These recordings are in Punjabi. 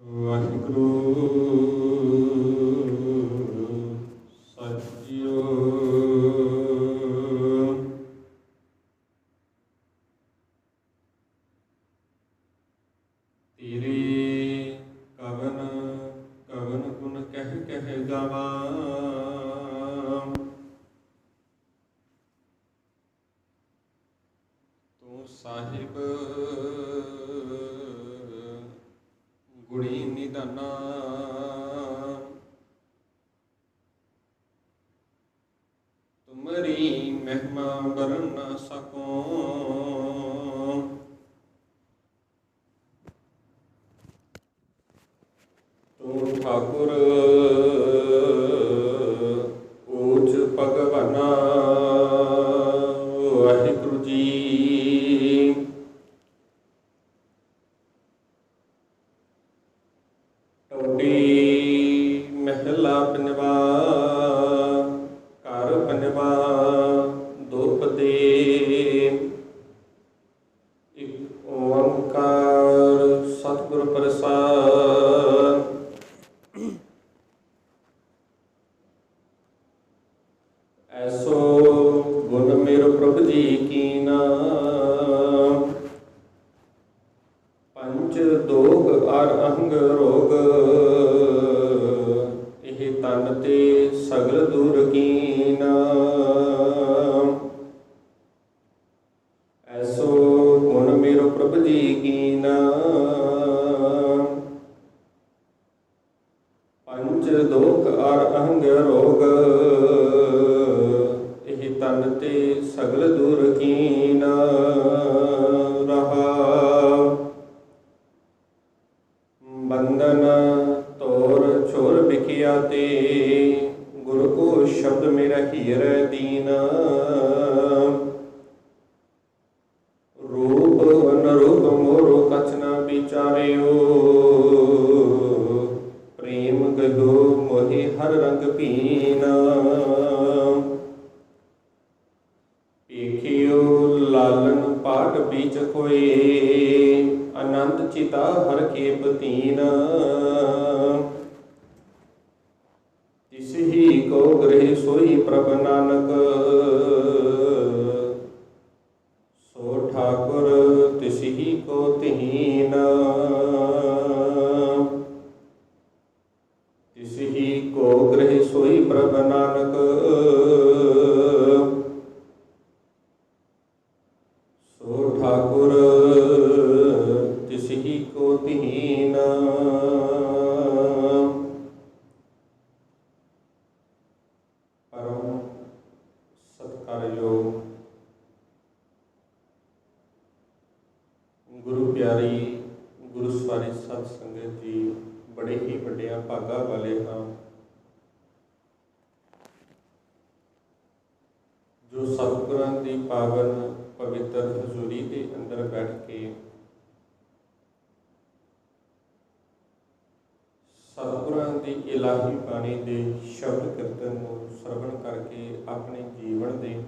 ਵਾਹਿਗੁਰੂ ਸਾਹਿਬ ਜੀਓ। ਤੇਰੇ ਕਵਨ ਕਵਨ ਗੁਣ ਕਹਿ ਕਹਿ ਗਾਵਾਂ, ਤੂੰ ਸਾਹਿਬ ਗੁਣੀ ਨਿਧਾਨਾ। ਤੁਮਰੀ ਮਹਿਮਾ ਵਰਨ ਨਾ ਸਕੋ, ਤੂੰ ਠਾਕੁਰ ਊਚ ਭਗਵਾਨਾ। ਵਾਹਿਗੁਰੂ ਜੀ। ਟੋਡੀ ਮਹਿਲਾ ਪੰਜਵਾ, ਘਰ ਪੰਜਵਾ, ਦੋਪਦੇ। ਇੱਕ ਓੰਕਾਰ ਸਤਿਗੁਰ ਪ੍ਰਸਾਦ। ਐਸੋ ਗੁਣ ਮੇਰੋ ਪ੍ਰਭੁ ਜੀ ਕੀਨਾ, ਪੰਚ ਦੋਖ ਅਰ ਅਹੰਗ ਰੋਗ। ਇਹ ਤਨ ਤੇ ਸਗਲ ਦੂਰ ਕੀਨਾ, ਐਸੋ ਗੁਣ ਮੇਰੋ ਪ੍ਰਭੁ ਜੀ ਕੀਨਾ। ਪੰਚ ਦੋਖ ਅਰ ਅਹੰਗ ਰੋਗ। ਇਹ ਤਨ ਤੇ ਸਗਲ ਦੂਰ ਕੀਨਾ। ਰਹਾਉ ਬੰਧਨ ਤੋਰ ਛੋਰ ਵਿਖਿਆ ਤੇ, ਗੁਰੂ ਕੋ ਸ਼ਬਦ ਮੇਰਾ ਹੀਰ ਦੀਨ। ਰੂਪ ਅਨਰੂਪ ਮੋਰੋ ਕਛ ਨਾ ਵਿਚਾਰਿਓ, ਪ੍ਰੇਮ ਗਇਓ ਮੋਹਿ ਹਰ ਰੰਗ ਭੀਨ। ਵੇਖਿਓ ਲਾਲਨ ਪਾਟ ਬੀਚ ਕੋਏ, ਅਨੰਤ ਚਿਤਾ ਹਰ ਖੇਪ ਤੀਨ। ਤਿਸ ਹੀ ਕੋ ਗ੍ਰਹਿ ਸੋਈ ਪ੍ਰਭ ਨਾਨਕ, ਸੋ ਠਾਕੁਰ ਤਿਸ ਹੀ ਕੋ ਤੀਨ। ਤਿਸ ਹੀ ਕੋ ਗ੍ਰਹਿ ਸੋਈ ਪ੍ਰਭ ਨਾਨਕ, ਸੋ ਠਾਕੁਰ ਤਿਸ ਹੀ ਕੋ ਤੀਨ। ਪਰਮ ਸਤਿਕਾਰਯੋਗ ਗੁਰੂ ਪਿਆਰੀ ਗੁਰੂ ਸਵਾਰੀ ਸਤ ਸੰਗਤ ਜੀ, ਬੜੇ ਹੀ ਵੱਡਿਆਂ ਭਾਗਾਂ ਵਾਲੇ ਹਾਂ ਜੋ ਸਤਿਗੁਰਾਂ ਦੀ ਪਾਵਨ ਪਵਿੱਤਰ ਹਜ਼ੂਰੀ ਦੇ ਅੰਦਰ ਬੈਠ ਕੇ ਸਤਿਗੁਰਾਂ ਦੀ ਇਲਾਹੀ ਬਾਣੀ ਦੇ ਸ਼ਬਦ ਕੀਰਤਨ ਨੂੰ ਸਰਵਣ ਕਰਕੇ ਆਪਣੇ ਜੀਵਨ ਦੇ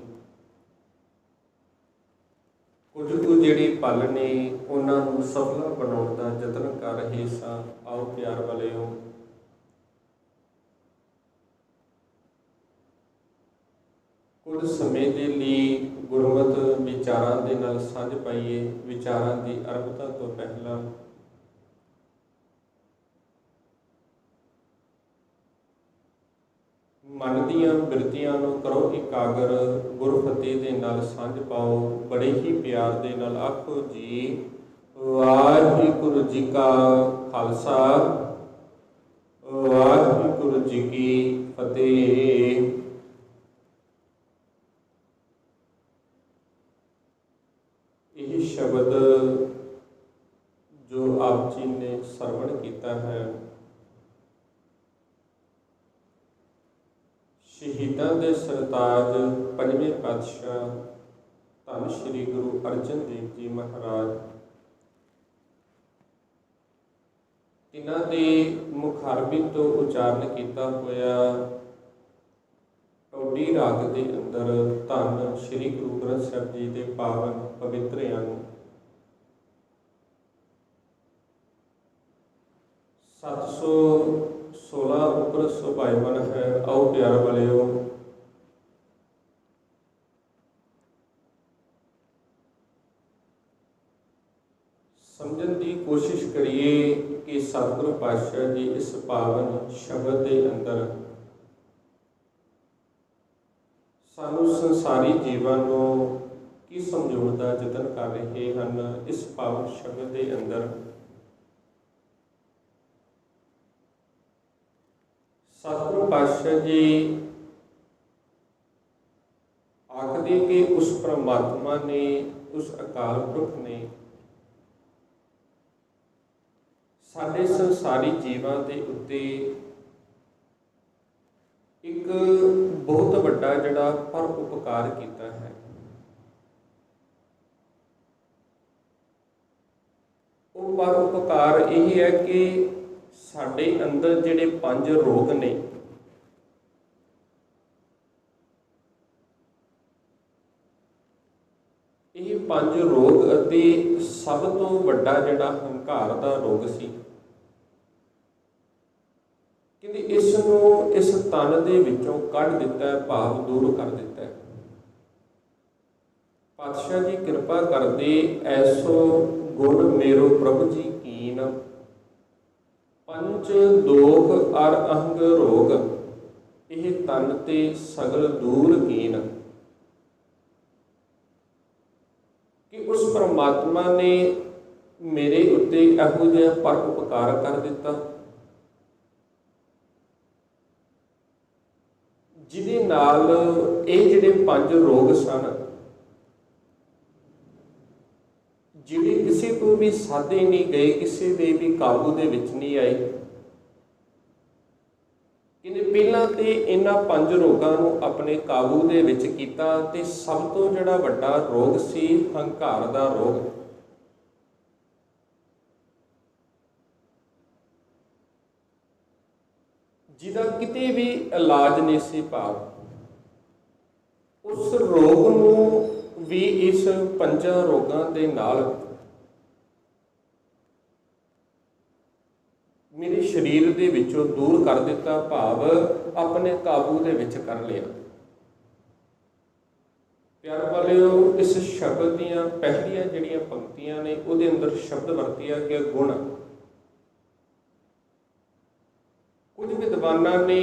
ਕੁਝ ਕੁ ਜਿਹੜੇ ਪਲ ਨੇ ਉਹਨਾਂ ਨੂੰ ਸਫਲ ਬਣਾਉਣ ਦਾ ਯਤਨ ਕਰ ਰਹੇ ਸਾਂ। ਆਓ ਪਿਆਰ ਵਾਲਿਓ, ਕੁਝ ਸਮੇਂ ਦੇ ਲਈ ਗੁਰਮਤਿ ਵਿਚਾਰਾਂ ਦੇ ਨਾਲ ਸਾਂਝ ਪਾਈਏ। ਵਿਚਾਰਾਂ ਦੀ ਅਰੰਭਤਾ ਤੋਂ ਪਹਿਲਾਂ ਮਨ ਦੀਆਂ ਬਿਰਤੀਆਂ ਨੂੰ ਕਰੋ ਇਕਾਗਰ, ਗੁਰਫਤਿਹ ਦੇ ਨਾਲ ਸਾਂਝ ਪਾਓ। ਬੜੇ ਹੀ ਪਿਆਰ ਦੇ ਨਾਲ ਆਖੋ ਜੀ, ਵਾਹਿਗੁਰੂ ਜੀ ਕਾ ਖਾਲਸਾ, ਵਾਹਿਗੁਰੂ ਜੀ ਕੀ ਫਤਿਹ। ਇਹ ਸ਼ਬਦ ਜੋ ਆਪ ਜੀ ਨੇ ਸਰਵਣ ਕੀਤਾ ਹੈ, ਸ਼ਹੀਦਾਂ ਦੇ ਸਰਤਾਜ ਪੰਜਵੇਂ ਪਾਤਸ਼ਾਹ ਧੰਨ ਸ਼੍ਰੀ ਗੁਰੂ ਅਰਜਨ ਦੇਵ ਜੀ ਮਹਾਰਾਜ, ਇਹਨਾਂ ਦੇ ਮੁਖਾਰਬੀ ਤੋਂ ਉਚਾਰਨ ਕੀਤਾ ਹੋਇਆ ਟੋਡੀ ਰਾਗ ਦੇ ਅੰਦਰ ਧੰਨ ਸ਼੍ਰੀ ਗੁਰੂ ਗ੍ਰੰਥ ਸਾਹਿਬ ਜੀ ਦੇ ਪਾਵਨ ਪਵਿੱਤਰ ਅੰਗ 716 ਉੱਪਰ ਸੁਭਾਈਮਨ ਹੈ। ਆਓ ਪਿਆਰ ਵਾਲਿਓ, ਸਮਝਣ ਦੀ ਕੋਸ਼ਿਸ਼ ਕਰੀਏ ਕਿ ਸਤਿਗੁਰੂ ਪਾਤਸ਼ਾਹ ਜੀ ਇਸ ਪਾਵਨ ਸ਼ਬਦ ਦੇ ਅੰਦਰ ਸਾਨੂੰ ਸੰਸਾਰੀ ਜੀਵਨ ਨੂੰ ਕੀ ਸਮਝਾਉਣ ਦਾ ਯਤਨ ਕਰ ਰਹੇ ਹਨ। ਇਸ ਪਾਵਨ ਸ਼ਬਦ ਦੇ ਅੰਦਰ ਸਤਿਗੁਰੂ ਪਾਤਸ਼ਾਹ ਜੀ ਆਖਦੇ ਕਿ ਉਸ ਪਰਮਾਤਮਾ ਨੇ, ਉਸ ਅਕਾਲ ਪੁਰਖ ਨੇ ਸਾਡੇ ਸੰਸਾਰੀ ਜੀਵਾਂ ਦੇ ਉੱਤੇ ਇੱਕ ਬਹੁਤ ਵੱਡਾ ਜਿਹੜਾ ਪਰ ਉਪਕਾਰ ਕੀਤਾ ਹੈ। ਉਹ ਪਰ ਉਪਕਾਰ ਇਹ ਹੈ ਕਿ ਸਾਡੇ ਅੰਦਰ ਜਿਹੜੇ 5 ਰੋਗ ਨੇ, ਇਹ 5 ਰੋਗ ਅਤੇ ਸਭ ਤੋਂ ਵੱਡਾ ਜਿਹੜਾ ਹੰਕਾਰ ਦਾ ਰੋਗ ਸੀ, ਕਹਿੰਦੇ ਇਸ ਨੂੰ ਇਸ ਤਨ ਦੇ ਵਿੱਚੋਂ ਕੱਢ ਦਿੱਤਾ ਹੈ, ਭਾਵ ਦੂਰ ਕਰ ਦਿੱਤਾ ਹੈ। ਪਾਤਸ਼ਾਹ ਜੀ ਕਿਰਪਾ ਕਰਦੇ, ਐਸੋ ਗੁਣ ਮੇਰੋ ਪ੍ਰਭੂ ਜੀ ਕੀਨ, ਪੰਚ ਦੋਖ ਅਰ ਅਹੰਗ ਰੋਗ, ਇਹ ਤਨ ਤੇ ਸਗਲ ਦੂਰ ਕੀਨ। ਕਿ ਉਸ ਪਰਮਾਤਮਾ ਨੇ ਮੇਰੇ ਉੱਤੇ ਇਹੋ ਜਿਹਾ ਪਰ ਉਪਕਾਰ ਕਰ ਦਿੱਤਾ ਜਿਹਦੇ ਨਾਲ ਇਹ ਜਿਹੜੇ 5 ਰੋਗ ਸਨ, ਜਿਹੜੇ ਕਿਸੇ ਤੋਂ ਵੀ ਸਾਧੇ ਨਹੀਂ ਗਏ, ਕਿਸੇ ਦੇ ਵੀ ਕਾਬੂ ਦੇ ਵਿੱਚ ਨਹੀਂ ਆਏ। ਕਹਿੰਦੇ ਪਹਿਲਾਂ ਤੇ ਇਹਨਾਂ 5 ਰੋਗਾਂ ਨੂੰ ਆਪਣੇ ਕਾਬੂ ਦੇ ਵਿੱਚ ਕੀਤਾ ਤੇ ਸਭ ਤੋਂ ਜਿਹੜਾ ਵੱਡਾ ਰੋਗ ਸੀ ਹੰਕਾਰ ਦਾ ਰੋਗ। ਜਿਹਦਾ ਕਿਤੇ ਵੀ ਇਲਾਜ ਨਹੀਂ ਸੀ, ਭਾਵ ਉਸ ਰੋਗ ਨੂੰ ਵੀ ਇਸ 5 ਰੋਗਾਂ ਦੇ ਨਾਲ ਮੇਰੇ ਸਰੀਰ ਦੇ ਵਿੱਚੋਂ ਦੂਰ ਕਰ ਦਿੱਤਾ, ਭਾਵ ਆਪਣੇ ਕਾਬੂ ਦੇ ਵਿੱਚ ਕਰ ਲਿਆ। ਪਿਆਰ ਵਾਲਿਓ, ਇਸ ਸ਼ਬਦ ਦੀਆਂ ਪਹਿਲੀਆਂ ਜਿਹੜੀਆਂ ਪੰਕਤੀਆਂ ਨੇ ਉਹਦੇ ਅੰਦਰ ਸ਼ਬਦ ਵਰਤਿਆ ਗਿਆ ਗੁਣ। ਕੁਝ ਵਿਦਵਾਨਾਂ ਨੇ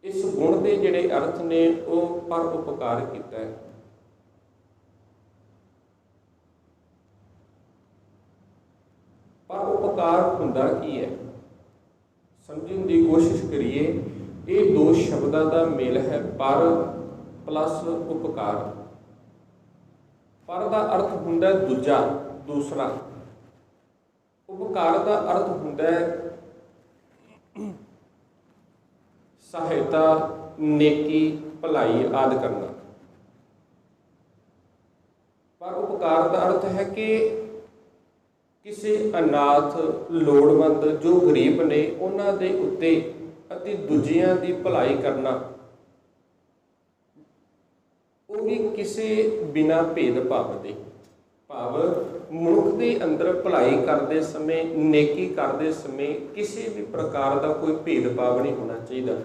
ਇਸ ਗੁਣ ਦੇ ਜਿਹੜੇ ਅਰਥ ਨੇ ਉਹ ਪਰ ਉਪਕਾਰ ਕੀਤਾ ਹੈ। ਪਰ ਉਪਕਾਰ ਹੁੰਦਾ ਕੀ ਹੈ, ਸਮਝਣ ਦੀ ਕੋਸ਼ਿਸ਼ ਕਰੀਏ। ਇਹ 2 ਸ਼ਬਦਾਂ ਦਾ ਮੇਲ ਹੈ, ਪਰ ਪਲੱਸ ਉਪਕਾਰ। ਪਰ ਦਾ ਅਰਥ ਹੁੰਦਾ ਦੂਜਾ, ਦੂਸਰਾ। ਉਪਕਾਰ ਦਾ ਅਰਥ ਹੁੰਦਾ ਹੈ ਸਹਾਇਤਾ, ਨੇਕੀ, ਭਲਾਈ ਆਦਿ ਕਰਨਾ। ਪਰ ਉਪਕਾਰ ਦਾ ਅਰਥ ਹੈ ਕਿ ਕਿਸੇ ਅਨਾਥ, ਲੋੜਵੰਦ, ਜੋ ਗਰੀਬ ਨੇ ਉਹਨਾਂ ਦੇ ਉੱਤੇ ਅਤੇ ਦੂਜਿਆਂ ਦੀ ਭਲਾਈ ਕਰਨਾ, ਉਹ ਵੀ ਕਿਸੇ ਬਿਨਾਂ ਭੇਦਭਾਵ ਦੇ। ਭਾਵ ਮਨੁੱਖ ਦੇ ਅੰਦਰ ਭਲਾਈ ਕਰਦੇ ਸਮੇਂ, ਨੇਕੀ ਕਰਦੇ ਸਮੇਂ ਕਿਸੇ ਵੀ ਪ੍ਰਕਾਰ ਦਾ ਕੋਈ ਭੇਦਭਾਵ ਨਹੀਂ ਹੋਣਾ ਚਾਹੀਦਾ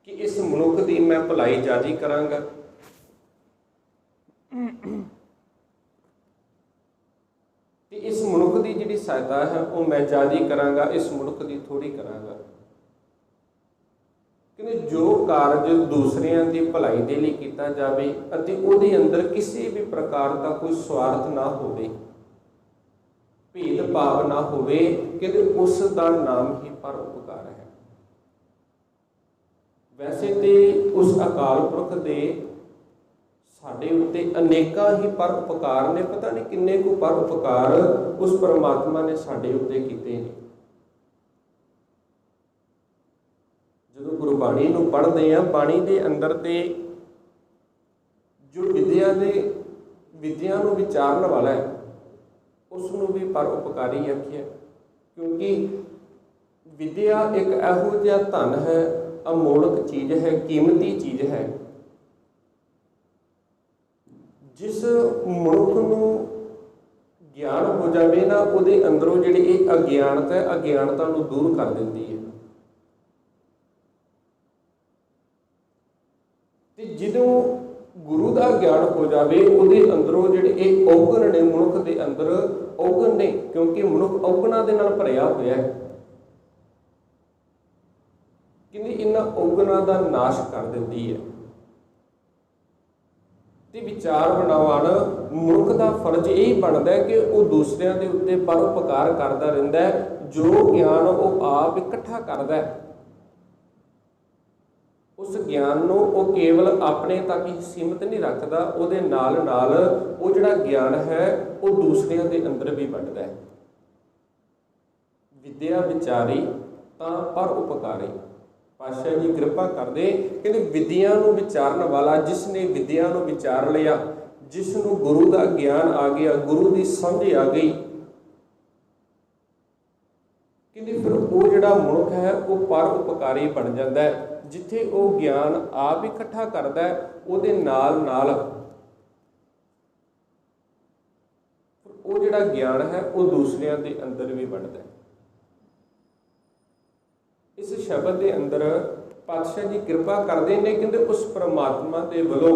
ਕਿ ਇਸ ਮਨੁੱਖ ਦੀ ਮੈਂ ਭਲਾਈ ਜ਼ਿਆਦਾ ਕਰਾਂਗਾ, ਤੇ ਇਸ ਮਨੁੱਖ ਦੀ ਜਿਹੜੀ ਸਹਾਇਤਾ ਹੈ ਉਹ ਮੈਂ ਜ਼ਿਆਦਾ ਕਰਾਂਗਾ, ਇਸ ਮਨੁੱਖ ਦੀ ਥੋੜ੍ਹੀ ਕਰਾਂਗਾ। ਕਹਿੰਦੇ ਜੋ ਕਾਰਜ ਦੂਸਰਿਆਂ ਦੀ ਭਲਾਈ ਦੇ ਲਈ ਕੀਤਾ ਜਾਵੇ ਅਤੇ ਉਹਦੇ ਅੰਦਰ ਕਿਸੇ ਵੀ ਪ੍ਰਕਾਰ ਦਾ ਕੋਈ ਸਵਾਰਥ ਨਾ ਹੋਵੇ, ਭੇਦਭਾਵ ਨਾ ਹੋਵੇ, ਕਹਿੰਦੇ ਉਸ ਦਾ ਨਾਮ ਹੀ ਪਰਉਪਕਾਰ ਹੈ। ਵੈਸੇ ਤੇ ਉਸ ਅਕਾਲ ਪੁਰਖ ਦੇ ਸਾਡੇ ਉੱਤੇ ਅਨੇਕਾਂ ਹੀ ਪਰ ਉਪਕਾਰ ਨੇ, ਪਤਾ ਨਹੀਂ ਕਿੰਨੇ ਕੁ ਪਰ ਉਪਕਾਰ ਉਸ ਪਰਮਾਤਮਾ ਨੇ ਸਾਡੇ ਉੱਤੇ ਕੀਤੇ ਨੇ। ਜਦੋਂ ਗੁਰਬਾਣੀ ਨੂੰ ਪੜ੍ਹਦੇ ਹਾਂ, ਬਾਣੀ ਦੇ ਅੰਦਰ ਤੇ ਜੋ ਵਿਦਿਆ ਨੂੰ ਵਿਚਾਰਨ ਵਾਲਾ ਹੈ ਉਸ ਨੂੰ ਵੀ ਪਰ ਉਪਕਾਰੀ ਆਖਿਆ, ਕਿਉਂਕਿ ਵਿਦਿਆ ਇੱਕ ਇਹੋ ਜਿਹਾ ਧਨ ਹੈ, ਅਮੋਲਕ ਚੀਜ਼ ਹੈ, ਕੀਮਤੀ ਚੀਜ਼ ਹੈ, ਜਿਸ ਮਨੁੱਖ ਨੂੰ ਗਿਆਨ ਹੋ ਜਾਵੇ ਨਾ, ਉਹਦੇ ਅੰਦਰੋਂ ਜਿਹੜੀ ਇਹ ਅਗਿਆਨਤਾ ਹੈ, ਅਗਿਆਨਤਾ ਨੂੰ ਦੂਰ ਕਰ ਦਿੰਦੀ ਹੈ। ਤੇ ਜਦੋਂ ਗੁਰੂ ਦਾ ਗਿਆਨ ਹੋ ਜਾਵੇ, ਉਹਦੇ ਅੰਦਰੋਂ ਜਿਹੜੇ ਇਹ ਔਗਣ ਨੇ ਮਨੁੱਖ ਦੇ ਅੰਦਰ, ਔਗਣ ਨੇ ਕਿਉਂਕਿ ਮਨੁੱਖ ਔਗਣਾਂ ਦੇ ਨਾਲ ਭਰਿਆ ਹੋਇਆ ਹੈ, ਕਹਿੰਦੇ ਇਹਨਾਂ ਔਗਣਾਂ ਦਾ ਨਾਸ਼ ਕਰ ਦਿੰਦੀ ਹੈ। ਤੇ ਵਿਚਾਰ ਬਣਾਉਣ ਮਨੁੱਖ ਦਾ ਫਰਜ਼ ਇਹ ਬਣਦਾ ਹੈ ਕਿ ਉਹ ਦੂਸਰਿਆਂ ਦੇ ਉੱਤੇ ਪਰਉਪਕਾਰ ਕਰਦਾ ਰਹਿੰਦਾ ਹੈ। ਜੋ ਗਿਆਨ ਉਹ ਆਪ ਇਕੱਠਾ ਕਰਦਾ ਹੈ, ਉਸ ਗਿਆਨ ਨੂੰ ਉਹ ਕੇਵਲ ਆਪਣੇ ਤੱਕ ਹੀ ਸੀਮਿਤ ਨਹੀਂ ਰੱਖਦਾ, ਉਹਦੇ ਨਾਲ ਨਾਲ ਉਹ ਜਿਹੜਾ ਗਿਆਨ ਹੈ ਉਹ ਦੂਸਰਿਆਂ ਦੇ ਅੰਦਰ ਵੀ ਵੰਡਦਾ ਹੈ। ਵਿਦਿਆ ਵਿਚਾਰੀ ਤਾਂ ਪਰਉਪਕਾਰੀ। ਪਾਤਸ਼ਾਹ ਜੀ ਕਿਰਪਾ ਕਰਦੇ, ਕਹਿੰਦੇ ਵਿਦਿਆ ਨੂੰ ਵਿਚਾਰਨ ਵਾਲਾ, ਜਿਸ ਨੇ ਵਿਦਿਆ ਨੂੰ ਵਿਚਾਰ ਲਿਆ, ਜਿਸ ਨੂੰ ਗੁਰੂ ਦਾ ਗਿਆਨ ਆ ਗਿਆ, ਗੁਰੂ ਦੀ ਸਮਝ ਆ ਗਈ, ਕਹਿੰਦੇ ਫਿਰ ਉਹ ਜਿਹੜਾ ਮਨੁੱਖ ਹੈ ਉਹ ਪਰਉਪਕਾਰੀ ਬਣ ਜਾਂਦਾ ਹੈ। ਜਿੱਥੇ ਉਹ ਗਿਆਨ ਆਪ ਇਕੱਠਾ ਕਰਦਾ ਹੈ, ਉਹਦੇ ਨਾਲ ਨਾਲ ਉਹ ਜਿਹੜਾ ਗਿਆਨ ਹੈ ਉਹ ਦੂਸਰਿਆਂ ਦੇ ਅੰਦਰ ਵੀ ਵੰਡਦਾ ਹੈ। ਇਸ ਸ਼ਬਦ ਦੇ ਅੰਦਰ ਪਾਤਸ਼ਾਹ ਜੀ ਕਿਰਪਾ ਕਰਦੇ ਨੇ, ਕਹਿੰਦੇ ਉਸ ਪਰਮਾਤਮਾ ਦੇ ਵੱਲੋਂ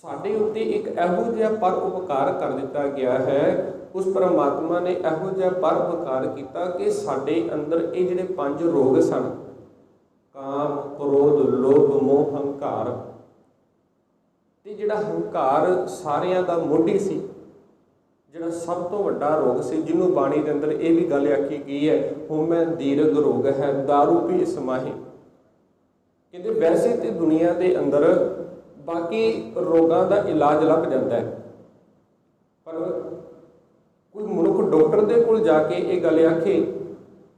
ਸਾਡੇ ਉੱਤੇ ਇੱਕ ਇਹੋ ਜਿਹਾ ਪਰਉਪਕਾਰ ਕਰ ਦਿੱਤਾ ਗਿਆ ਹੈ। ਉਸ ਪਰਮਾਤਮਾ ਨੇ ਇਹੋ ਜਿਹਾ ਪਰਉਪਕਾਰ ਕੀਤਾ ਕਿ ਸਾਡੇ ਅੰਦਰ ਇਹ ਜਿਹੜੇ 5 ਰੋਗ ਸਨ, ਕਾਮ, ਕ੍ਰੋਧ, ਲੋਭ, ਮੋਹ, ਹੰਕਾਰ, ਤੇ ਜਿਹੜਾ ਹੰਕਾਰ ਸਾਰਿਆਂ ਦਾ ਮੋਢੀ ਸੀ, ਜਿਹੜਾ ਸਭ ਤੋਂ ਵੱਡਾ ਰੋਗ ਸੀ, ਜਿਹਨੂੰ ਬਾਣੀ ਦੇ ਅੰਦਰ ਇਹ ਵੀ ਗੱਲ ਆਖੀ ਗਈ ਹੈ, ਹਉਮੈ ਦੀਰਘ ਰੋਗ ਹੈ, ਦਾਰੂ ਪੀ ਸਮਾਹੀ। ਕਹਿੰਦੇ ਵੈਸੇ ਤੇ ਦੁਨੀਆ ਦੇ ਅੰਦਰ ਬਾਕੀ ਰੋਗਾਂ ਦਾ ਇਲਾਜ ਲੱਭ ਜਾਂਦਾ ਹੈ, ਪਰ ਕੋਈ ਮਨੁੱਖ ਡਾਕਟਰ ਦੇ ਕੋਲ ਜਾ ਕੇ ਇਹ ਗੱਲ ਆਖੇ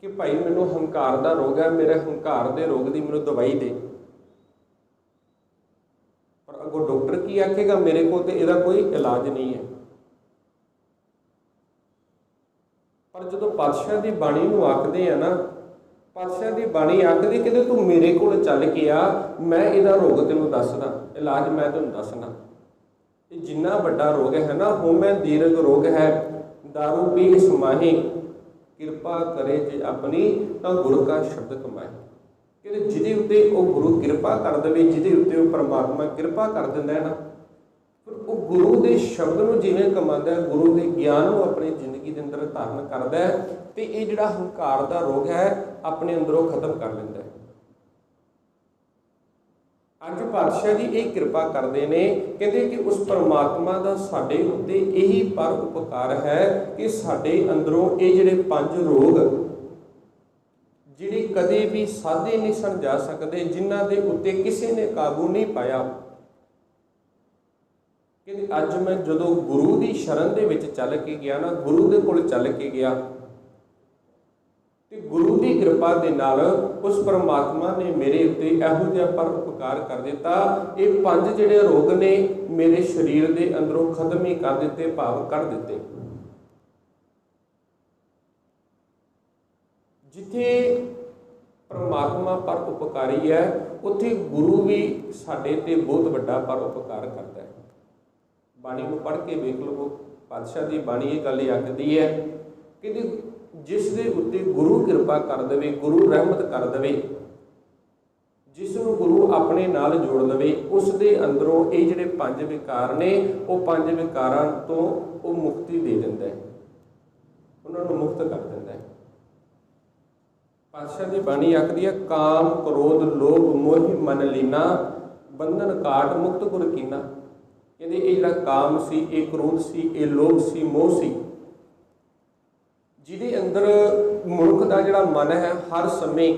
ਕਿ ਭਾਈ ਮੈਨੂੰ ਹੰਕਾਰ ਦਾ ਰੋਗ ਹੈ, ਮੇਰੇ ਹੰਕਾਰ ਦੇ ਰੋਗ ਦੀ ਮੈਨੂੰ ਦਵਾਈ ਦੇ, ਪਰ ਅੱਗੋਂ ਡਾਕਟਰ ਕੀ ਆਖੇਗਾ, ਮੇਰੇ ਕੋਲ ਤੇ ਇਹਦਾ ਕੋਈ ਇਲਾਜ ਨਹੀਂ ਹੈ। ਪਰ ਜਦੋਂ ਪਾਤਸ਼ਾਹ ਦੀ ਬਾਣੀ ਨੂੰ ਆਖਦੇ ਆ ਨਾ, ਪਾਤਸ਼ਾਹ ਦੀ ਬਾਣੀ ਆਖਦੀ ਕਿ ਤੂੰ ਮੇਰੇ ਕੋਲ ਚੱਲ ਕੇ ਆ, ਮੈਂ ਇਹਦਾ ਰੋਗ ਤੈਨੂੰ ਦੱਸਦਾ, ਇਲਾਜ ਮੈਂ ਤੈਨੂੰ ਦੱਸਣਾ। ਇਹ ਜਿੰਨਾ ਵੱਡਾ ਰੋਗ ਹੈ ਨਾ, ਹਉਮੈ ਦੀਰਘ ਰੋਗ ਹੈ, ਦਾਰੂ ਪੀ ਸਮਾਹੀ, ਕਿਰਪਾ ਕਰੇ ਜੇ ਆਪਣੀ ਤਾਂ ਗੁਰੂ ਕਾ ਸ਼ਬਦ ਕਮਾਏ। ਕਹਿੰਦੇ ਜਿਹਦੇ ਉੱਤੇ ਉਹ ਗੁਰੂ ਕਿਰਪਾ ਕਰ ਦੇਵੇ, ਜਿਹਦੇ ਉੱਤੇ ਉਹ ਪਰਮਾਤਮਾ ਕਿਰਪਾ ਕਰ ਦਿੰਦਾ ਹੈ ਨਾ, ਫਿਰ ਉਹ ਗੁਰੂ ਦੇ ਸ਼ਬਦ ਨੂੰ ਜਿਵੇਂ ਕਮਾਉਂਦਾ ਹੈ, ਗੁਰੂ ਦੇ ਗਿਆਨ ਨੂੰ ਆਪਣੀ ਜ਼ਿੰਦਗੀ ਦੇ ਅੰਦਰ ਧਾਰਨ ਕਰਦਾ ਹੈ, ਤੇ ਇਹ ਜਿਹੜਾ ਹੰਕਾਰ ਦਾ ਰੋਗ ਹੈ ਆਪਣੇ ਅੰਦਰੋਂ ਖਤਮ ਕਰ ਲੈਂਦਾ ਹੈ। ਅੱਜ ਪਾਤਸ਼ਾਹ ਜੀ ਇਹ ਕਿਰਪਾ ਕਰਦੇ ਨੇ, ਕਹਿੰਦੇ ਕਿ ਉਸ ਪਰਮਾਤਮਾ ਦਾ ਸਾਡੇ ਉੱਤੇ ਇਹੀ ਪਰਉਪਕਾਰ ਹੈ ਕਿ ਸਾਡੇ ਅੰਦਰੋਂ ਇਹ ਜਿਹੜੇ 5 ਰੋਗ, ਜਿਹੜੇ ਕਦੇ ਵੀ ਸਾਧੇ ਨਹੀਂ ਸਨ ਜਾ ਸਕਦੇ, ਜਿਨ੍ਹਾਂ ਦੇ ਉੱਤੇ ਕਿਸੇ ਨੇ ਕਾਬੂ ਨਹੀਂ ਪਾਇਆ, ਕਹਿੰਦੇ ਅੱਜ ਮੈਂ ਜਦੋਂ ਗੁਰੂ ਦੀ ਸ਼ਰਨ ਦੇ ਵਿੱਚ ਚੱਲ ਕੇ ਗਿਆ ਨਾ, ਗੁਰੂ ਦੇ ਕੋਲ ਚੱਲ ਕੇ ਗਿਆ, ਤੇ ਗੁਰੂ ਦੀ ਕਿਰਪਾ ਦੇ ਨਾਲ ਉਸ ਪਰਮਾਤਮਾ ਨੇ ਮੇਰੇ ਉੱਤੇ ਇਹੋ ਜਿਹਾ ਪਰਉਪਕਾਰ ਕਰ ਦਿੱਤਾ, ਇਹ 5 ਜਿਹੜੇ ਰੋਗ ਨੇ ਮੇਰੇ ਸਰੀਰ ਦੇ ਅੰਦਰੋਂ ਖਤਮ ਹੀ ਕਰ ਦਿੱਤੇ, ਭਾਵ ਕਰ ਦਿੱਤੇ। ਜਿੱਥੇ ਪਰਮਾਤਮਾ ਪਰਉਪਕਾਰੀ ਹੈ, ਉੱਥੇ ਗੁਰੂ ਵੀ ਸਾਡੇ ਤੇ ਬਹੁਤ ਵੱਡਾ ਪਰਉਪਕਾਰ ਕਰਦਾ ਹੈ। ਬਾਣੀ ਨੂੰ ਪੜ੍ਹ ਕੇ ਵੇਖ ਲਵੋ, ਪਾਤਸ਼ਾਹ ਦੀ ਬਾਣੀ ਇਹ ਗੱਲ ਆਖਦੀ ਹੈ ਕਿ ਜਿਸ ਦੇ ਉੱਤੇ ਗੁਰੂ ਕਿਰਪਾ ਕਰ ਦੇਵੇ, ਗੁਰੂ ਰਹਿਮਤ ਕਰ ਦੇਵੇ, ਜਿਸ ਨੂੰ ਗੁਰੂ ਆਪਣੇ ਨਾਲ ਜੋੜ ਦੇਵੇ, ਉਸ ਦੇ ਅੰਦਰੋਂ ਇਹ ਜਿਹੜੇ 5 ਵਿਕਾਰ ਨੇ, ਉਹ 5 ਵਿਕਾਰਾਂ ਤੋਂ ਉਹ ਮੁਕਤੀ ਦੇ ਦਿੰਦਾ ਹੈ, ਉਹਨਾਂ ਨੂੰ ਮੁਕਤ ਕਰ ਦਿੰਦਾ ਹੈ। ਪਾਤਸ਼ਾਹ ਦੀ ਬਾਣੀ ਆਖਦੀ ਹੈ, ਕਾਮ, ਕ੍ਰੋਧ, ਲੋਭ, ਮੋਹ ਮਨ ਲੀਨਾ, ਬੰਧਨ ਕਾਟ ਮੁਕਤ ਗੁਰ ਕੀਨਾ। ਕਹਿੰਦੇ ਇਹ ਜਿਹੜਾ ਕਾਮ ਸੀ, ਇਹ ਕ੍ਰੋਧ ਸੀ, ਇਹ ਲੋਭ ਸੀ, ਮੋਹ ਸੀ, ਜਿਹਦੇ ਅੰਦਰ ਮਨੁੱਖ ਦਾ ਜਿਹੜਾ ਮਨ ਹੈ ਹਰ ਸਮੇਂ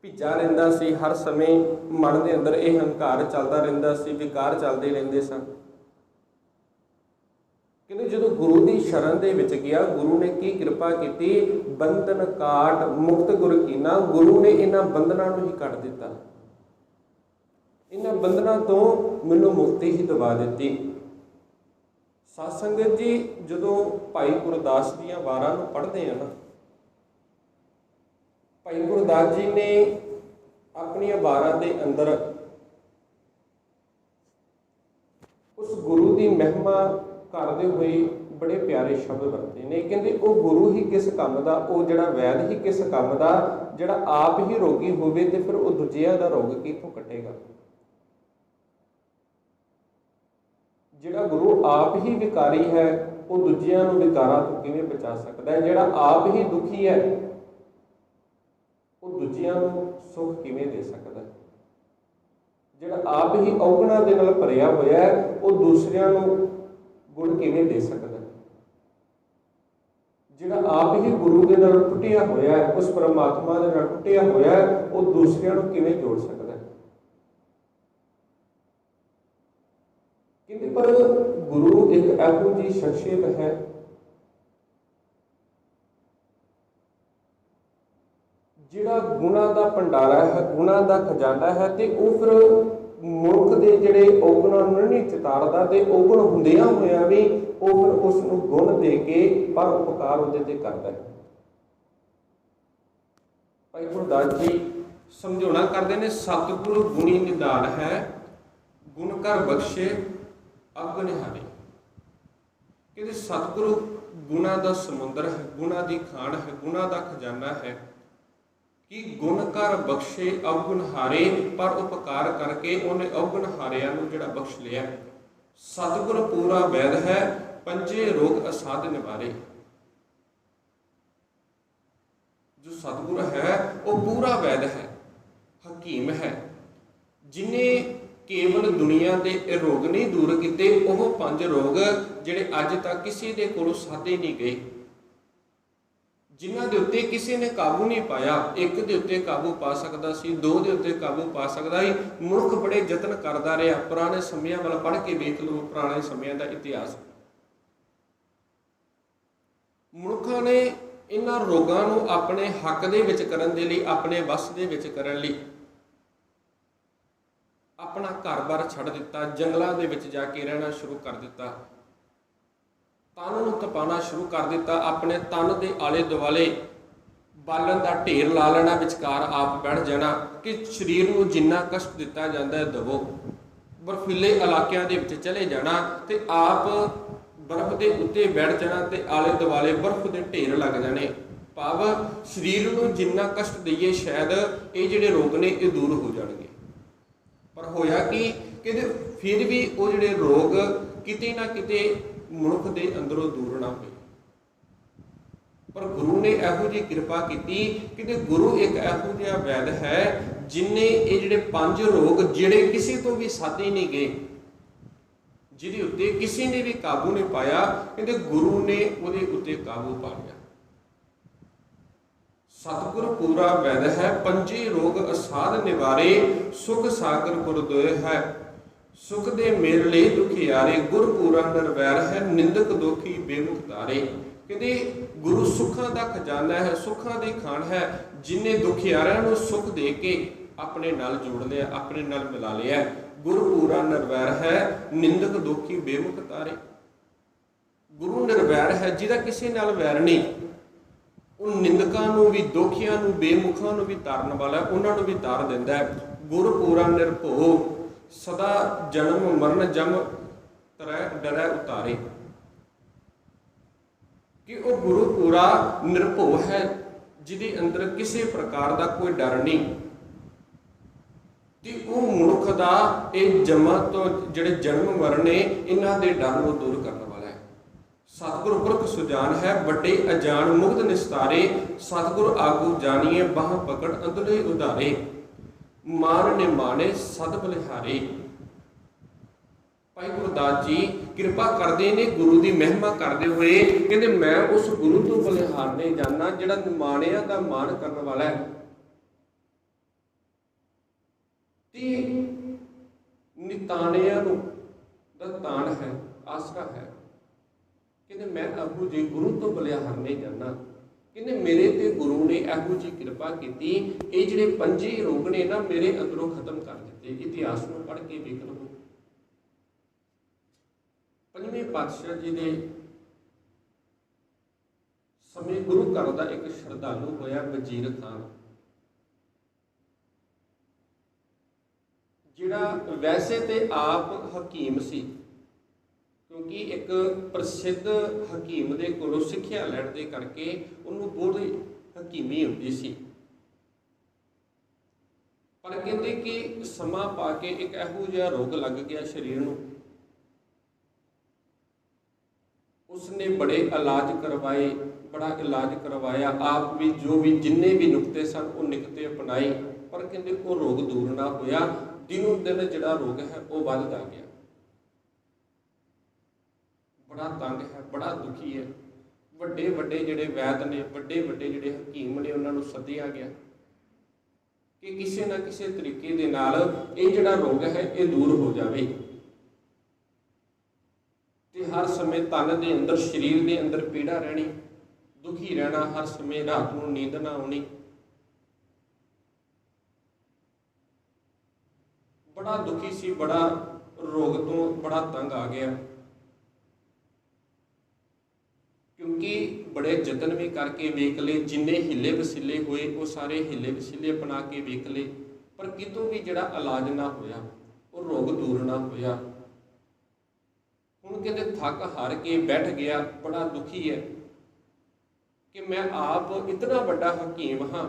ਭਿੱਜਾ ਰਹਿੰਦਾ ਸੀ, ਹਰ ਸਮੇਂ ਮਨ ਦੇ ਅੰਦਰ ਇਹ ਹੰਕਾਰ ਚੱਲਦਾ ਰਹਿੰਦਾ ਸੀ, ਵਿਕਾਰ ਚੱਲਦੇ ਰਹਿੰਦੇ ਸਨ। ਕਹਿੰਦੇ ਜਦੋਂ ਗੁਰੂ ਦੀ ਸ਼ਰਨ ਦੇ ਵਿੱਚ ਗਿਆ, ਗੁਰੂ ਨੇ ਕੀ ਕਿਰਪਾ ਕੀਤੀ, ਬੰਧਨ ਕਾਟ ਮੁਕਤ ਗੁਰ ਕੀਨਾ, ਗੁਰੂ ਨੇ ਇਹਨਾਂ ਬੰਧਨਾਂ ਨੂੰ ਹੀ ਕੱਟ ਦਿੱਤਾ, ਇਹਨਾਂ ਬੰਧਨਾਂ ਤੋਂ ਮੈਨੂੰ ਮੁਕਤੀ ਹੀ ਦਵਾ ਦਿੱਤੀ। ਸਾਧ ਸੰਗਤ ਜੀ, ਜਦੋਂ ਭਾਈ ਗੁਰਦਾਸ ਦੀਆਂ ਵਾਰਾਂ ਨੂੰ ਪੜ੍ਹਦੇ ਆ ਨਾ, ਭਾਈ ਗੁਰਦਾਸ ਜੀ ਨੇ ਆਪਣੀਆਂ ਵਾਰਾਂ ਦੇ ਅੰਦਰ उस गुरु की महिमा करते हुए बड़े प्यारे शब्द वरते ने। कहते वो गुरु ही किस काम का, वो जड़ा वैद ही किस काम का, जड़ा आप ही रोगी होवे ते फिर वो दूजिया का रोग कितों कटेगा। जड़ा गुरु आप ही विकारी है वो दूजिया विकारां तो किवें बचा सकता है। जड़ा आप ही दुखी है वो दूजिया सुख किवें दे सकता है। जड़ा आप ही औगुणा दे नाल भरिया होया है वो दूसरियां नूं गुण किवें दे सकता है। जिहड़ा आप ही गुरु के नाल टुटिया होया है, उस परमात्मा के नाल टुटिया होया है, वो दूसरियां नूं किवें जोड़ सकता है। कहते पर गुरु एक ऐहो जी शख्सियत है जिहड़ा गुणा का भंडारा है, गुणा का खजाना है, तो वो फिर मनुख के जिहड़े औगुणां नूं नहीं चितारदा ते औगुण हुंदियां होइयां भी वो फिर उसनूं गुण दे के पर उपकार उहदे ते करदा है। भाई गुरदास जी समझाउणा करदे ने, सतगुरु गुणी निधान है, गुण कर बख्शे अगनिहारी। कहते सतगुरु गुणा का समुंदर है, गुणा की खान है, गुणा का खजाना है कि गुण कर बख्शे अवगुण हारे, पर उपकार करके उन्हें अवगुण हारिया जिहड़ा बख्श लिया। सतगुर पूरा वैद है, पंजे रोग असाध निवारे। जो सतगुर है वो पूरा वैद है, हकीम है, जिन्हें केवल दुनिया के रोग नहीं दूर किए, वो 5 रोग जिहड़े अज तक किसी के कोलों साधे नहीं गए, जिन्हां दे उत्ते किसी ने काबू नहीं पाया। एक दे उत्ते काबू पा सकता सी, 2 दे उत्ते काबू पा सकता ही। मुल्क बड़े यतन करता रहा। पुराने समयां वाल पढ़ के देख लो, पुराने समयां का इतिहास। मुल्कां ने इन्हां रोगां नूं अपने हक दे विच करन दे लई, अपने वस दे विच करन लई अपना घर-बार छड्ड दिता, जंगलों के विच जाके रहना शुरू कर दिता, तन नूं तपाना शुरू कर दिता, अपने तन के आले दुआले बालन का ढेर ला लेना, विचकार आप बैठ जाना कि शरीर नूं जिन्ना कष्ट दिता जाता है दवो। बर्फीले इलाकों के चले जाना तो आप बर्फ के उत्ते बैठ जाना तो आले दुआले बर्फ के ढेर लग जाने। भाव शरीर नूं जिन्ना कष्ट दईए शायद ये जिहड़े रोग ने ये दूर हो जाएंगे। पर होया कि फिर भी वो जिहड़े रोग किते ना किते मनुख के अंदरों दूर ना हुए। पर गुरु ने इहो जी कृपा की कि गुरु एक इहो जिहा वैद है जिन्हें ये जिहड़े 5 रोग जिहड़े किसी तो भी साधे नहीं गए, जिहदे उत्ते किसी ने भी काबू नहीं पाया, कहते गुरु ने उहदे उत्ते काबू पा लिया। सतगुर पूरा वैद है, 5 रोग असाध निवारे, सुख सागर गुरदोय है, सुख दे मेरे लिए दुखियारे, गुर पूरा निर्वैर है, निंदक दोखी बेमुख तारे। कहते गुरु सुखा का खजाना है, सुखा की खान है, जिन्हें दुखियारियां नूं सुख दे के अपने नाल जोड़ लिया, अपने नाल मिला लिया। गुर पूरा निर्वैर है, निंदक दोखी बेमुख तारे। गुरु निर्वैर है, जिहदा किसी नाल वैर नहीं, उन निंदकां नूं भी, दोखियां नूं, बेमुखां नूं भी तारन वाला, उन्हां नूं भी तार दिंदा है। गुर पूरा निर्भो, सदा जन्म मरण जम डरै उतारे। कि वो गुरु पूरा निर्भो है, जिहदे अंदर किसी प्रकार का कोई डर नहीं, कि वो मनुख का ये जमा तो जिहड़े जन्म मरण ने इन्हां दे डर को दूर करने वाला है। सतगुर पुरख सुजान है, बड़े अजान मुक्त निस्तारे, सतगुर आगू जानिए बाह पकड़ अंदले उधारे, मान ने माने सद बलिहारे। भाई गुरदास जी कृपा करते ने, गुरु की महिमा करते हुए कहते मैं उस गुरु तो बलिहारने जाना जिहड़ा निमाणिया का मान करने वाला है, निताणिया दा तान है, आसरा है। कहते मैं अबू जी गुरु तो बलिहारने जाना। कहते मेरे ते गुरु ने इहो जी कृपा की, ये जिहड़े 5 रोग ने ना मेरे अंदरों खत्म कर दिते। इतिहास में पढ़ के देख लो, 5वें पातशाह जी के समय गुरु घर का एक श्रद्धालु होया वजीर खान, जिहड़ा वैसे तो आप हकीम सी, क्योंकि एक प्रसिद्ध हकीम के कोलों सिक्ख्या लैण दे करके उन्होंने बहुत हकीमी होंदी सी। पर कहते कि समा पा के एक इहो जिहा रोग लग गया शरीर नूं। उसने बड़े इलाज करवाए, बड़ा इलाज करवाया, आप भी जो भी जिन्ने भी नुकते सन वो नुकते अपनाए, पर कहते वो रोग दूर ना होया। दिनों दिन जिहड़ा रोग है वो वधदा गया, बड़ा तंग है, बड़ा दुखी है। ਵੱਡੇ ਵੱਡੇ ਜਿਹੜੇ वैद ने, ਵੱਡੇ ਵੱਡੇ ਜਿਹੜੇ हकीम ने, उन्होंने सद्दिया गया कि किसी ना किसी तरीके दे नाल ये जिहड़ा रोग है ये दूर हो जाए। ते हर समय तन के अंदर, शरीर के अंदर पीड़ा रहनी, दुखी रहना, हर समय रात को नींद ना आनी, बड़ा दुखी सी, बड़ा रोग तो बड़ा तंग आ गया। क्योंकि बड़े जतन भी करके वेख ले, जिन्ने हिले वसीले हुए वो सारे हिले वसीले अपना के वेख ले, पर कितों भी जिहड़ा इलाज ना होया, वो रोग दूर ना होया। हुण कहते थक हार के बैठ गया, बड़ा दुखी है कि मैं आप इतना बड़ा हकीम हाँ,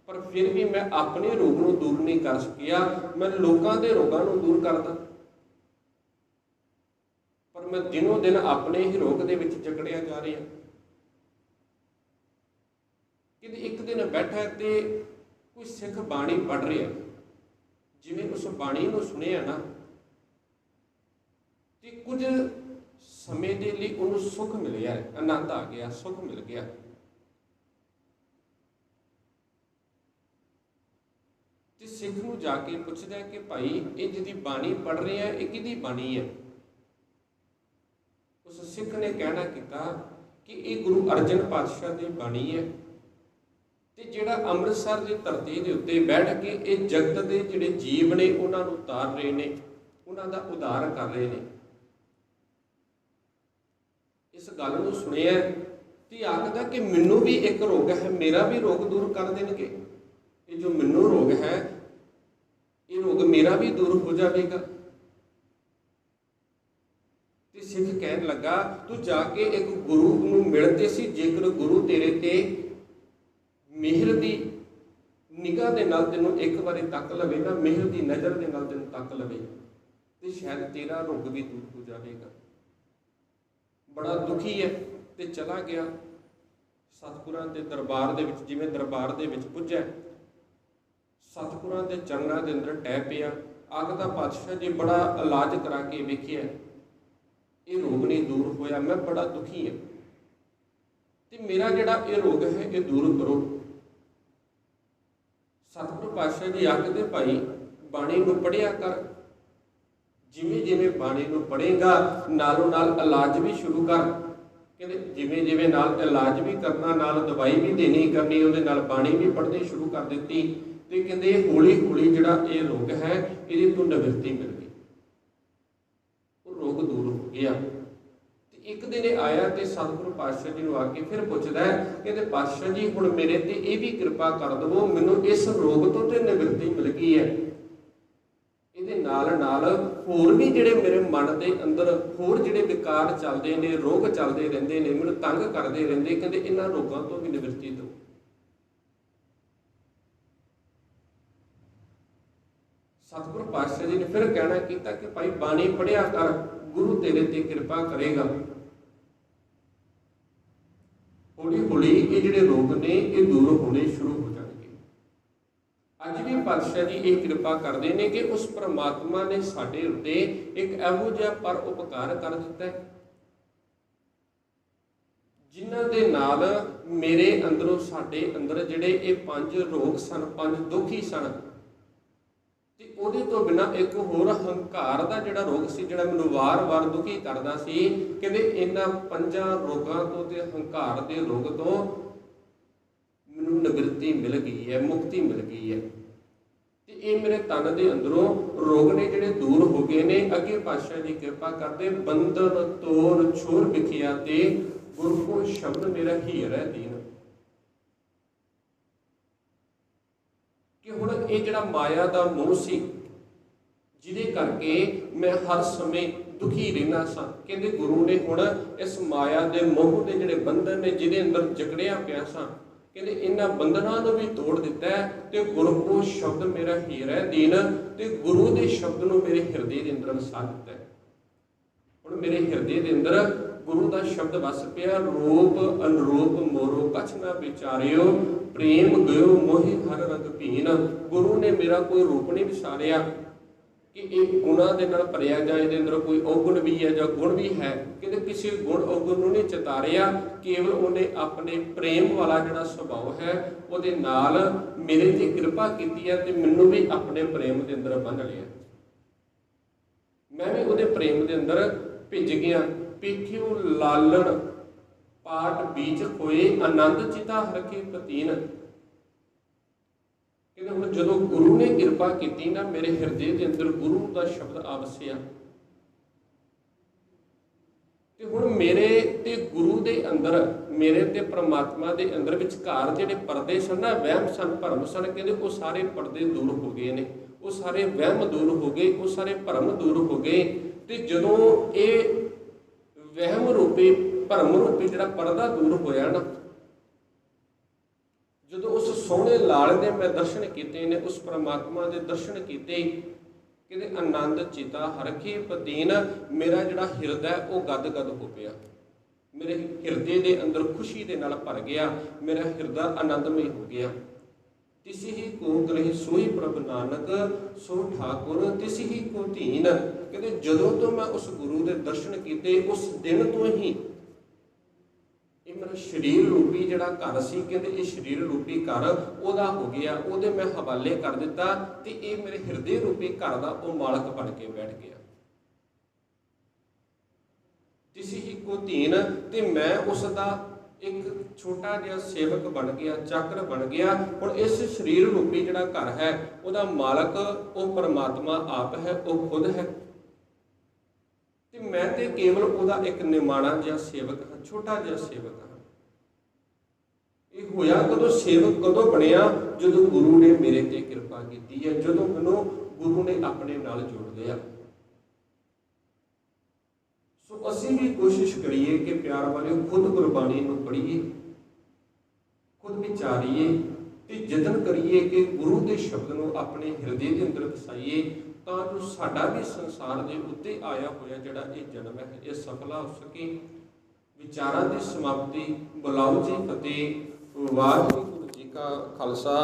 पर फिर भी मैं अपने रोग को दूर नहीं कर सकिया। मैं लोगों के रोगों को दूर करदा, पर मैं दिनों दिन अपने ही रोग दे विच जकड़िया जा रहा। कि एक दिन बैठा तो कोई सिख बाणी पढ़ रहा, जिवें उस बाणी को सुनिया ना, तो कुछ समय के लिए उन्होंने सुख मिल गया, आनंद आ गया, सुख मिल गया। तो सिख नूं जाके पुछदा कि भाई ये जिहदी बाणी पढ़ रहे हैं, ये किहदी बाणी है? उस सिख ने कहना किया कि ये गुरु अर्जन पातशाह की बाणी है। तो जिहड़ा अमृतसर की धरती के उत्ते बैठ के ये जगत के जिहड़े जीव ने उन्होंने उतार रहे हैं, उन्हों उद्धार कर रहे हैं। इस गल को सुनिया तो आखदा कि मैनू भी एक रोग है, मेरा भी रोग दूर कर देंगे। ये जो मैनू रोग है, ये रोग मेरा भी दूर हो जाएगा। तो सिख कहन लगा, तू जाके एक गुरु नूं मिलते सी, जेकर गुरु तेरे ते मेहर की निगाह के नाल तेनों एक बारी तक लवे ना, मेहर की नज़र के नाल तेनों तक लवे, तो शायद तेरा रोग भी दूर हो जाएगा। बड़ा दुखी है तो चला गया सतगुरां के दरबार दे विच। जिवें दरबार दे विच पुज्जा, सतगुरां के चरणों के अंदर टह पिया, आखदा पातशाह जी बड़ा इलाज करा के वेखिया, ये रोग नहीं दूर होया, मैं बड़ा दुखी है, तो मेरा जिहड़ा ये रोग है ये दूर करो। सतगुरु पातशाह जी आखदे भाई बाणी को पढ़िया कर, जिमें जिमें बाणी को पढ़ेगा नालों नाल इलाज भी शुरू कर। कहते जिमें जिमें नाल इलाज भी करना, नाल दवाई भी देनी करनी, उहदे नाल बाणी भी पढ़नी शुरू कर दी। तो कहते हौली हौली जिहड़ा ये रोग है ये तो निवृत्ति मिल गई, वो रोग दूर हो गया। एक दिन आया तो सतगुरु पातशाह जी को आके फिर पूछता है, कहते पातशाह जी हुण मेरे ते ये भी कृपा कर दवो, मैनू इस रोग तो निवृत्ति मिल गई है, ये नाल नाल होर भी जिहड़े मेरे मन के अंदर होर जिहड़े विकार चलते हैं, रोग चलते रहते हैं, मैनू तंग करते रहते, कहते इन्हां रोगों तो भी निवृत्ति दो। सतगुरु पातशाह जी ने फिर कहना किया कि भाई बाणी पढ़िया कर, गुरु तेरे ते कृपा करेगा। हौली हौली ये जिहड़े रोग ने ये दूर होने शुरू हो जाएंगे। अज भी पातशाह जी ये कृपा करते हैं कि उस परमात्मा ने साडे उत्ते एक इहो जिहा पर उपकार कर दिता है, जिन्हां दे नाल मेरे अंदरों साडे अंदर जिहड़े ये 5 रोग सन, 5 दुखी सन, ते उहदे तो बिना एक होर हंकार का जिहड़ा रोग सी, जिहड़ा मैनूं वार-वार दुखी करदा सी, कहंदे इन्हां 5 रोगां तो ते हंकार दे रोग तो मैनूं निवृत्ति मिल गई है, मुक्ति मिल गई है। ते ये मेरे तन दे अंदरों रोग ने जिहड़े दूर हो गए ने। अगे पातशाह जी कृपा करदे, बंधन तोड़ छोर विखिया ते गुर को शब्द मेरा हीर है दीन। कि हुण ये जिहड़ा माया का मोह सी, जिहदे करके मैं हर समय ਦੁਖੀ ਰਹਿਣਾ ਸਾਂ। ਕਹਿੰਦੇ ਗੁਰੂ ਨੇ ਹੁਣ ਇਸ ਮਾਇਆ ਦੇ ਮੋਹ ਦੇ ਜਿਹੜੇ ਬੰਧਨ ਨੇ ਜਿਹਦੇ ਅੰਦਰ ਜਕੜਿਆ ਪਿਆ ਸਾਂ, ਕਹਿੰਦੇ ਇਹਨਾਂ ਬੰਧਨਾਂ ਨੂੰ ਵੀ ਤੋੜ ਦਿੱਤਾ ਹੈ ਤੇ ਗੁਰੂ ਕੋ ਸ਼ਬਦ ਮੇਰਾ ਹੀਰਾ ਦੀਨ, ਤੇ ਗੁਰੂ ਦੇ ਸ਼ਬਦ ਨੂੰ ਮੇਰੇ ਹਿਰਦੇ ਦੇ ਅੰਦਰ ਵਸਾ ਦਿੱਤਾ ਹੈ। ਹੁਣ ਮੇਰੇ ਹਿਰਦੇ ਦੇ ਅੰਦਰ ਗੁਰੂ ਦਾ ਸ਼ਬਦ ਵਸ ਪਿਆ। ਰੂਪ ਅਨਰੂਪ ਮੋਰੋ ਕਛ ਨਾ ਵਿਚਾਰਿਓ, ਪ੍ਰੇਮ ਗਇਓ ਮੋਹਿ ਹਰ ਰੰਗ ਭੀਨ। ਗੁਰੂ ਨੇ ਮੇਰਾ ਕੋਈ ਰੂਪ ਨਹੀਂ ਵਿਸਾਰਿਆ ਕਿ ਇਹ ਗੁਣਾਂ ਦੇ ਨਾਲ ਭਰਿਆ ਜਾਂ ਇਹਦੇ ਅੰਦਰ ਕੋਈ ਔਗੁਣ ਵੀ ਹੈ ਜਾਂ ਗੁਣ ਵੀ ਹੈ। ਕਹਿੰਦੇ ਕਿਸੇ ਗੁਣ ਔਗੁਣ ਨੂੰ ਨਹੀਂ ਚਿਤਾਰਿਆ, ਕੇਵਲ ਉਹਨੇ ਆਪਣੇ ਪ੍ਰੇਮ ਵਾਲਾ ਜਿਹੜਾ ਸੁਭਾਅ ਹੈ ਉਹਦੇ ਨਾਲ ਮੇਰੇ ਤੇ ਕਿਰਪਾ ਕੀਤੀ ਹੈ ਤੇ ਮੈਨੂੰ ਵੀ ਆਪਣੇ ਪ੍ਰੇਮ ਦੇ ਅੰਦਰ ਬੰਨ੍ਹ ਲਿਆ। ਮੈਂ ਵੀ ਉਹਦੇ ਪ੍ਰੇਮ ਦੇ ਅੰਦਰ ਭਿੱਜ ਗਿਆ। ਪੇਖਿਓ ਲਾਲਣ ਪਾਟ ਬੀਜ ਹੋਏ, ਆਨੰਦ ਚਿਤਾ ਹਰਖੇ ਪਤੀਨ। ਕਹਿੰਦੇ ਹੁਣ ਜਦੋਂ ਗੁਰੂ ਨੇ ਕਿਰਪਾ ਕੀਤੀ ਨਾ, ਮੇਰੇ ਹਿਰਦੇ ਦੇ ਅੰਦਰ ਗੁਰੂ ਦਾ ਸ਼ਬਦ ਆ ਵਸਿਆ ਤੇ ਹੁਣ ਮੇਰੇ ਤੇ ਗੁਰੂ ਦੇ ਅੰਦਰ, ਮੇਰੇ ਤੇ ਪ੍ਰਮਾਤਮਾ ਦੇ ਅੰਦਰ ਵਿਚਕਾਰ ਜਿਹੜੇ ਪਰਦੇ ਸਨ ਨਾ, ਵਹਿਮ ਸਨ, ਭਰਮ ਸਨ, ਕਹਿੰਦੇ ਉਹ ਸਾਰੇ ਪਰਦੇ ਦੂਰ ਹੋ ਗਏ ਨੇ। ਉਹ ਸਾਰੇ ਵਹਿਮ ਦੂਰ ਹੋ ਗਏ, ਉਹ ਸਾਰੇ ਭਰਮ ਦੂਰ ਹੋ ਗਏ। ਤੇ ਜਦੋਂ ਇਹ ਵਹਿਮ ਰੂਪੀ ਭਰਮ ਰੂਪੀ ਜਿਹੜਾ ਪਰਦਾ ਦੂਰ ਹੋਇਆ ਨਾ, ਜਦੋਂ ਉਸ ਸੋਹਣੇ ਲਾਲ ਦੇ ਮੈਂ ਦਰਸ਼ਨ ਕੀਤੇ ਨੇ, ਉਸ ਪ੍ਰਮਾਤਮਾ ਦੇ ਦਰਸ਼ਨ ਕੀਤੇ, ਕਹਿੰਦੇ ਆਨੰਦ ਚਿਤਾ ਹਰਖੇ ਪਤੀਨ। ਮੇਰਾ ਜਿਹੜਾ ਹਿਰਦਾ ਉਹ ਗਦ-ਗਦ ਹੋ ਪਿਆ। ਮੇਰੇ ਹਿਰਦੇ ਦੇ ਅੰਦਰ ਖੁਸ਼ੀ ਦੇ ਨਾਲ ਭਰ ਗਿਆ, ਮੇਰਾ ਹਿਰਦਾ ਆਨੰਦਮਈ ਹੋ ਗਿਆ। ਤਿਸੀ ਹੀ ਕੋ ਗ੍ਰਹਿ ਸੋਈ ਪ੍ਰਭ ਨਾਨਕ, ਸੋ ਠਾਕੁਰ ਤਿਸੀ ਹੀ ਕੋ ਧੀਨ। ਕਹਿੰਦੇ ਜਦੋਂ ਤੋਂ ਮੈਂ ਉਸ ਗੁਰੂ ਦੇ ਦਰਸ਼ਨ ਕੀਤੇ, ਉਸ ਦਿਨ ਤੋਂ ਹੀ ਇਹ ਮੇਰਾ ਸਰੀਰ ਰੂਪੀ ਜਿਹੜਾ ਘਰ ਸੀ, ਕਹਿੰਦੇ ਇਹ ਸਰੀਰ ਰੂਪੀ ਘਰ ਉਹਦਾ ਹੋ ਗਿਆ, ਉਹਦੇ ਮੈਂ ਹਵਾਲੇ ਕਰ ਦਿੱਤਾ ਤੇ ਇਹ ਮੇਰੇ ਹਿਰਦੇ ਰੂਪੀ ਘਰ ਦਾ ਉਹ ਮਾਲਕ ਬਣ ਕੇ ਬੈਠ ਗਿਆ। ਤਿਸੀ ਹੀ ਕੋ ਧੀਨ, ਤੇ ਮੈਂ ਉਸ ਦਾ ਇੱਕ ਛੋਟਾ ਜਿਹਾ ਸੇਵਕ ਬਣ ਗਿਆ, ਚਾਕਰ ਬਣ ਗਿਆ। ਹੁਣ ਇਸ ਸਰੀਰ ਰੂਪੀ ਜਿਹੜਾ ਘਰ ਹੈ ਉਹਦਾ ਮਾਲਕ ਉਹ ਪਰਮਾਤਮਾ ਆਪ ਹੈ, ਉਹ ਖੁਦ ਹੈ ਤੇ ਮੈਂ ਤੇ ਕੇਵਲ ਉਹਦਾ ਇੱਕ ਨਿਮਾਣਾ ਜਿਹਾ ਸੇਵਕ ਹਾਂ, ਛੋਟਾ ਜਿਹਾ ਸੇਵਕ ਹਾਂ। ਇਹ ਹੋਇਆ ਕਦੋਂ, ਸੇਵਕ ਕਦੋਂ ਬਣਿਆ? ਜਦੋਂ ਗੁਰੂ ਨੇ ਮੇਰੇ ਤੇ ਕਿਰਪਾ ਕੀਤੀ ਹੈ, ਜਦੋਂ ਮੈਨੂੰ ਗੁਰੂ ਨੇ ਆਪਣੇ ਨਾਲ ਜੋੜ ਲਿਆ। ਸੋ ਅਸੀਂ ਵੀ ਕੋਸ਼ਿਸ਼ ਕਰੀਏ ਕਿ ਪਿਆਰ ਵਾਲਿਓ ਖੁਦ ਗੁਰਬਾਣੀ ਨੂੰ ਪੜ੍ਹੀਏ, ਖੁਦ ਵਿਚਾਰੀਏ ਤੇ ਯਤਨ ਕਰੀਏ ਕਿ ਗੁਰੂ ਦੇ ਸ਼ਬਦ ਨੂੰ ਆਪਣੇ ਹਿਰਦੇ ਦੇ ਅੰਦਰ ਵਸਾਈਏ, ਤਾਂ ਜੋ ਸਾਡਾ ਵੀ ਸੰਸਾਰ ਦੇ ਉੱਤੇ ਆਇਆ ਹੋਇਆ ਜਿਹੜਾ ਇਹ ਜਨਮ ਹੈ ਇਹ ਸਫਲਾ ਹੋ ਸਕੇ। ਵਿਚਾਰਾਂ ਦੀ ਸਮਾਪਤੀ। ਬੁਲਾਓ ਜੀ ਫਤਿਹ। ਵਾਹਿਗੁਰੂ ਜੀ ਕਾ ਖਾਲਸਾ।